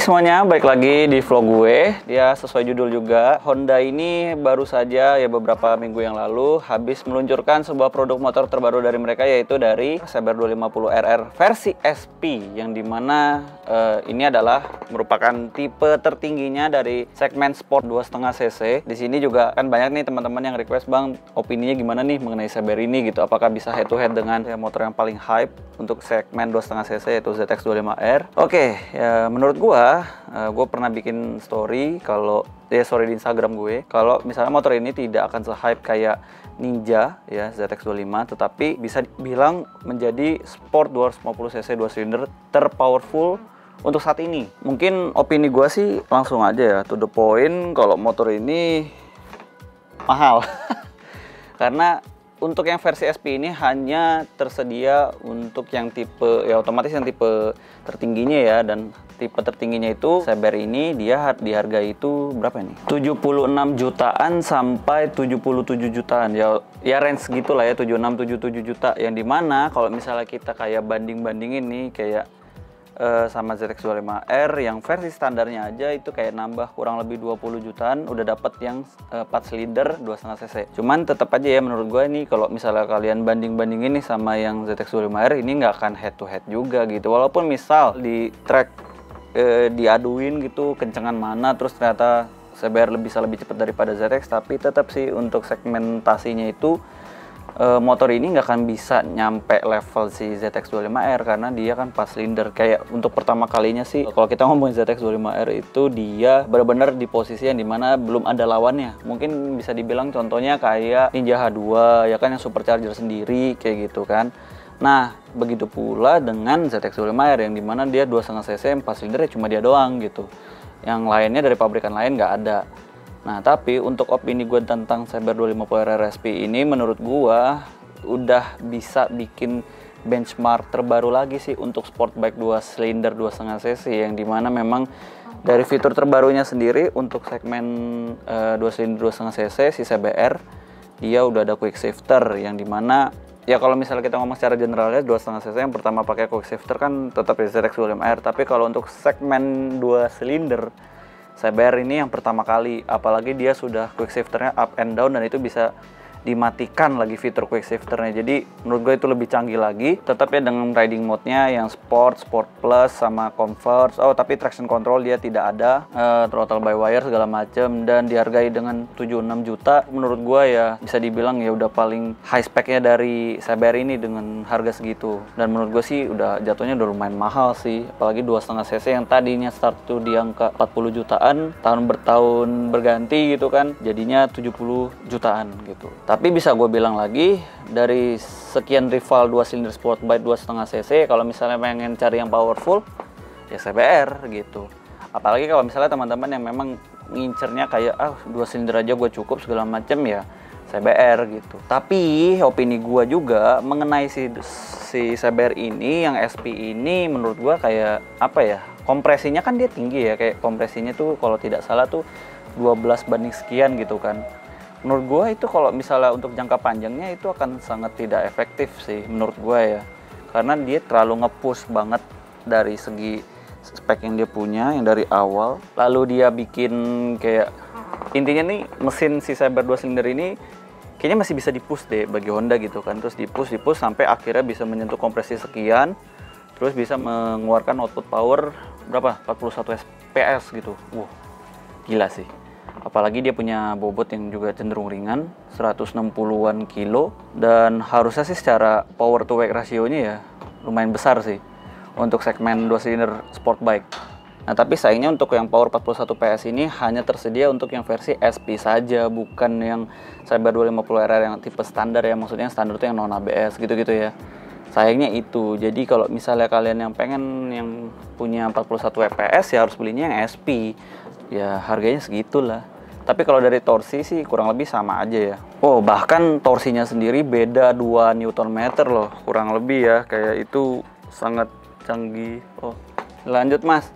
semuanya, balik lagi di vlog gue. Dia sesuai judul juga. Honda ini baru saja ya beberapa minggu yang lalu habis meluncurkan sebuah produk motor terbaru dari mereka, yaitu dari Saber 250RR versi SP, yang dimana ini adalah merupakan tipe tertingginya dari segmen sport 2,5 cc. Di sini juga kan banyak nih teman-teman yang request, "Bang, opininya gimana nih mengenai Saber ini gitu? Apakah bisa head to head dengan motor yang paling hype untuk segmen 2,5 cc yaitu ZX25R?" Oke, ya menurut gue pernah bikin story story di Instagram gue, kalau misalnya motor ini tidak akan se-hype kayak Ninja ya ZX25, tetapi bisa dibilang menjadi sport 250 cc 2 silinder terpowerful untuk saat ini. Mungkin opini gue sih langsung aja ya, to the point, kalau motor ini mahal. Karena untuk yang versi SP ini hanya tersedia untuk yang tipe, ya otomatis yang tipe tertingginya ya, dan tipe tertingginya itu Saber ini dia di harga itu berapa nih? 76 jutaan sampai 77 jutaan ya range gitulah ya, 76-77 juta, yang dimana kalau misalnya kita kayak banding-bandingin nih kayak sama ZX25R yang versi standarnya aja itu kayak nambah kurang lebih 20 jutaan udah dapat yang 4 silinder 2,5 cc. Cuman tetap aja ya menurut gue nih, kalau misalnya kalian banding-bandingin nih sama yang ZX25R, ini nggak akan head to head juga gitu. Walaupun misal di track diaduin gitu kencengan mana, terus ternyata Saber bisa lebih cepat daripada ZX, tapi tetap sih untuk segmentasinya itu motor ini nggak akan bisa nyampe level si ZX25R karena dia kan 4 silinder. Kayak untuk pertama kalinya sih kalau kita ngomongin ZX25R itu dia benar-benar di posisi yang dimana belum ada lawannya. Mungkin bisa dibilang contohnya kayak Ninja H2 ya kan, yang supercharger sendiri kayak gitu kan. Nah begitu pula dengan ZX25R yang dimana dia 2,5 cc 4 silinder ya cuma dia doang gitu, yang lainnya dari pabrikan lain nggak ada. Nah, tapi untuk opini gue tentang Saber 250RR SP ini, menurut gue udah bisa bikin benchmark terbaru lagi sih untuk sport bike 2 silinder 2,5 cc, yang dimana memang dari fitur terbarunya sendiri untuk segmen 2 silinder 2,5 cc si CBR dia udah ada quick shifter, yang dimana ya kalau misalnya kita ngomong secara generalnya 2,5 cc yang pertama pakai quick shifter kan tetap ya ZX25R, tapi kalau untuk segmen 2 silinder Saber ini yang pertama kali, apalagi dia sudah quick shifternya up and down, dan itu bisa dimatikan lagi fitur quick shifternya. Jadi menurut gue itu lebih canggih lagi, tetap ya dengan riding mode-nya yang sport plus sama comfort. Oh, tapi traction control dia tidak ada, throttle by wire segala macam, dan dihargai dengan 76 juta. Menurut gue ya bisa dibilang ya udah paling high spec-nya dari Saber ini dengan harga segitu. Dan menurut gue sih udah jatuhnya udah lumayan mahal sih, apalagi 2,5 cc yang tadinya start tuh di angka 40 jutaan, tahun berganti gitu kan, jadinya 70 jutaan gitu. Tapi bisa gue bilang lagi, dari sekian rival 2 silinder sport bike 2,5 cc, kalau misalnya pengen cari yang powerful, ya CBR gitu. Apalagi kalau misalnya teman-teman yang memang ngincernya kayak 2 silinder aja gue cukup segala macem, ya CBR gitu. Tapi opini gue juga mengenai si CBR ini, yang SP ini, menurut gue kayak apa ya, kompresinya kan dia tinggi ya, kayak kompresinya tuh kalau tidak salah tuh 12 banding sekian gitu kan. Menurut gue itu kalau misalnya untuk jangka panjangnya itu akan sangat tidak efektif sih menurut gue ya, karena dia terlalu nge-push banget dari segi spek yang dia punya yang dari awal. Lalu dia bikin kayak, intinya nih mesin si Saber 2 silinder ini kayaknya masih bisa di-push deh bagi Honda gitu kan, terus di-push sampai akhirnya bisa menyentuh kompresi sekian, terus bisa mengeluarkan output power berapa, 41 PS gitu. Gila sih. Apalagi dia punya bobot yang juga cenderung ringan, 160-an kilo, dan harusnya sih secara power to weight rasionya ya lumayan besar sih untuk segmen 2 silinder sport bike. Nah, tapi sayangnya untuk yang power 41 PS ini hanya tersedia untuk yang versi SP saja, bukan yang Saber 250RR yang tipe standar ya, maksudnya standar itu yang non ABS gitu-gitu ya. Sayangnya itu. Jadi kalau misalnya kalian yang pengen yang punya 41 PS ya harus belinya yang SP. Ya harganya segitulah. Tapi kalau dari torsi sih kurang lebih sama aja ya. Oh, bahkan torsinya sendiri beda 2 Nm loh, kurang lebih ya. Kayak itu sangat canggih. Oh, lanjut Mas.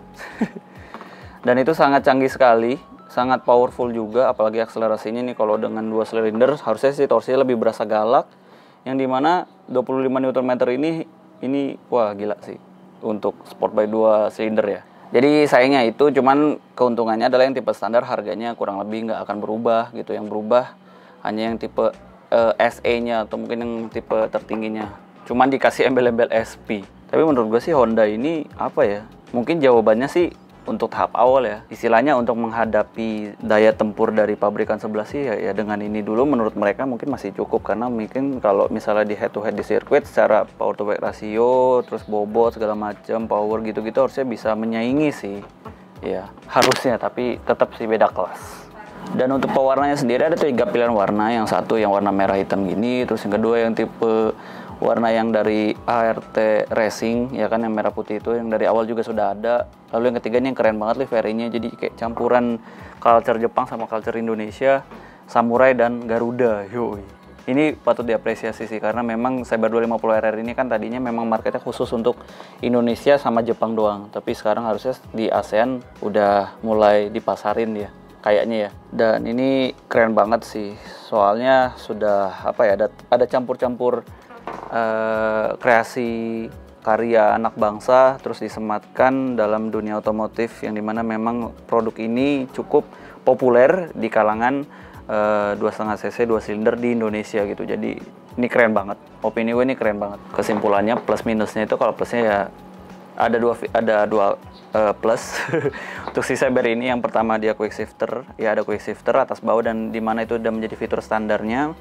Dan itu sangat canggih sekali, sangat powerful juga, apalagi akselerasinya nih kalau dengan 2 silinder harusnya sih torsinya lebih berasa galak. Yang dimana 25 Nm ini wah gila sih untuk sport bike 2 silinder ya. Jadi sayangnya itu, cuman keuntungannya adalah yang tipe standar harganya kurang lebih nggak akan berubah gitu. Yang berubah hanya yang tipe SE-nya atau mungkin yang tipe tertingginya. Cuman dikasih embel-embel SP. Tapi menurut gue sih Honda ini apa ya? Mungkin jawabannya sih untuk tahap awal ya. Istilahnya untuk menghadapi daya tempur dari pabrikan sebelah sih ya dengan ini dulu menurut mereka mungkin masih cukup. Karena mungkin kalau misalnya di head to head di sirkuit secara power to weight ratio, terus bobot segala macam, power gitu-gitu harusnya bisa menyaingi sih. Ya, harusnya, tapi tetap sih beda kelas. Dan untuk pewarnanya sendiri ada 3 pilihan warna. Yang satu yang warna merah hitam gini, terus yang kedua yang tipe warna yang dari ART Racing ya kan, yang merah putih itu yang dari awal juga sudah ada. Lalu yang ketiga ini yang keren banget liverynya, jadi kayak campuran culture Jepang sama culture Indonesia, samurai dan Garuda. Yoi. Ini patut diapresiasi sih karena memang Saber 250 RR ini kan tadinya memang marketnya khusus untuk Indonesia sama Jepang doang, tapi sekarang harusnya di ASEAN udah mulai dipasarin ya kayaknya ya. Dan ini keren banget sih, soalnya sudah apa ya, ada campur-campur kreasi karya anak bangsa terus disematkan dalam dunia otomotif, yang dimana memang produk ini cukup populer di kalangan 2,5 cc 2 silinder di Indonesia gitu. Jadi ini keren banget, opini gue ini keren banget. Kesimpulannya plus minusnya itu, kalau plusnya ya ada dua plus untuk si Saber ini. Yang pertama dia quick shifter, ya ada quick shifter atas bawah, dan dimana itu udah menjadi fitur standarnya,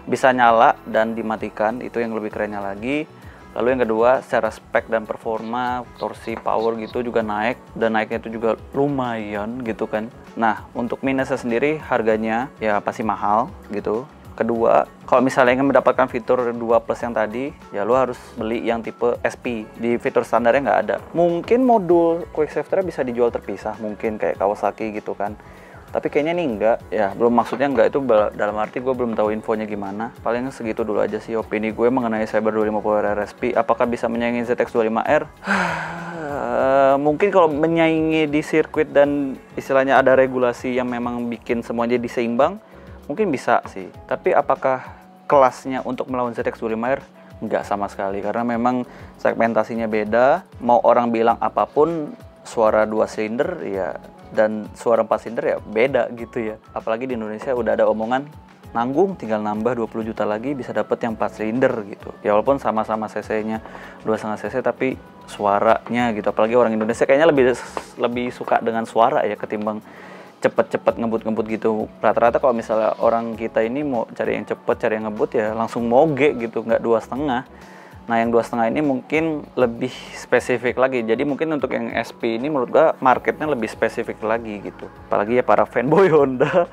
bisa nyala dan dimatikan, itu yang lebih kerennya lagi. Lalu yang kedua secara spek dan performa, torsi, power gitu juga naik, dan naiknya itu juga lumayan gitu kan. Nah untuk minusnya sendiri harganya ya pasti mahal gitu. Kedua, kalau misalnya ingin mendapatkan fitur 2 plus yang tadi, ya lo harus beli yang tipe SP. Di fitur standarnya nggak ada. Mungkin modul quick shifter bisa dijual terpisah, mungkin kayak Kawasaki gitu kan. Tapi kayaknya nih enggak, ya belum, maksudnya enggak itu dalam arti gue belum tahu infonya gimana. Paling segitu dulu aja sih opini gue mengenai Saber 250 RRSP. Apakah bisa menyaingi ZX25R? Mungkin kalau menyaingi di sirkuit dan istilahnya ada regulasi yang memang bikin semuanya diseimbang, mungkin bisa sih. Tapi apakah kelasnya untuk melawan ZX25R? Enggak sama sekali, karena memang segmentasinya beda. Mau orang bilang apapun, suara 2 silinder ya dan suara 4 silinder ya beda gitu ya. Apalagi di Indonesia udah ada omongan nanggung, tinggal nambah 20 juta lagi bisa dapet yang 4 silinder gitu. Ya walaupun sama-sama cc-nya 2,5 cc tapi suaranya gitu. Apalagi orang Indonesia kayaknya lebih suka dengan suara ya ketimbang cepet-cepet ngebut-ngebut gitu. Rata-rata kalau misalnya orang kita ini mau cari yang cepet, cari yang ngebut ya langsung moge gitu, nggak 2,5. Nah yang 2,5 ini mungkin lebih spesifik lagi. Jadi mungkin untuk yang SP ini menurut gua marketnya lebih spesifik lagi gitu. Apalagi ya para fanboy Honda,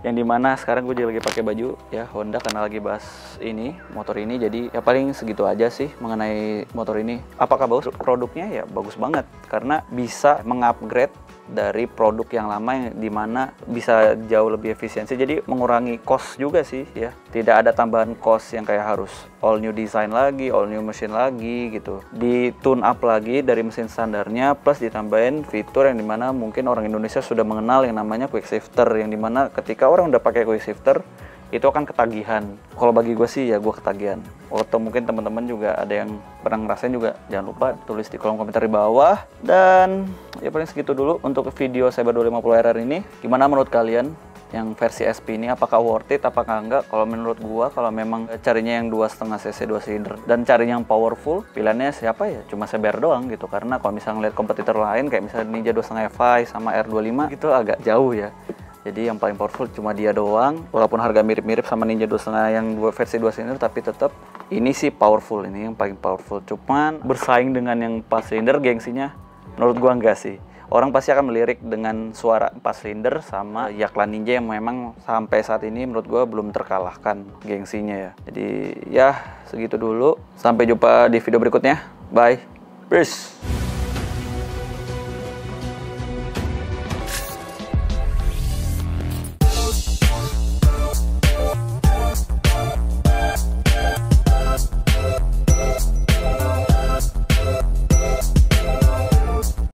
yang dimana sekarang gue juga lagi pakai baju ya Honda karena lagi bahas ini motor ini. Jadi ya paling segitu aja sih mengenai motor ini. Apakah bagus produknya? Ya bagus banget karena bisa mengupgrade dari produk yang lama, yang dimana bisa jauh lebih efisiensi, jadi mengurangi cost juga sih ya. Tidak ada tambahan cost yang kayak harus all new design lagi, all new mesin lagi gitu, di tune up lagi dari mesin standarnya, plus ditambahin fitur yang dimana mungkin orang Indonesia sudah mengenal yang namanya quick shifter, yang dimana ketika orang udah pakai quick shifter itu akan ketagihan. Kalau bagi gue sih ya gue ketagihan. Atau mungkin teman-teman juga ada yang pernah ngerasain juga, jangan lupa tulis di kolom komentar di bawah. Dan ya paling segitu dulu untuk video Saber 250 RR ini. Gimana menurut kalian yang versi SP ini, apakah worth it apakah enggak? Kalau menurut gua, kalau memang carinya yang 2,5 cc 2 silinder dan carinya yang powerful, pilihannya siapa ya? Cuma Saber doang gitu. Karena kalau misalnya ngeliat kompetitor lain kayak misalnya Ninja 2,5 FI sama R25 itu agak jauh ya. Jadi yang paling powerful cuma dia doang. Walaupun harga mirip-mirip sama Ninja 2,5 yang versi 2 silinder, tapi tetap ini sih powerful, ini yang paling powerful. Cuman bersaing dengan yang 4 silinder gengsinya menurut gua enggak sih. Orang pasti akan melirik dengan suara 4 silinder sama Yaklan Ninja yang memang sampai saat ini menurut gua belum terkalahkan gengsinya ya. Jadi ya segitu dulu. Sampai jumpa di video berikutnya. Bye. Peace.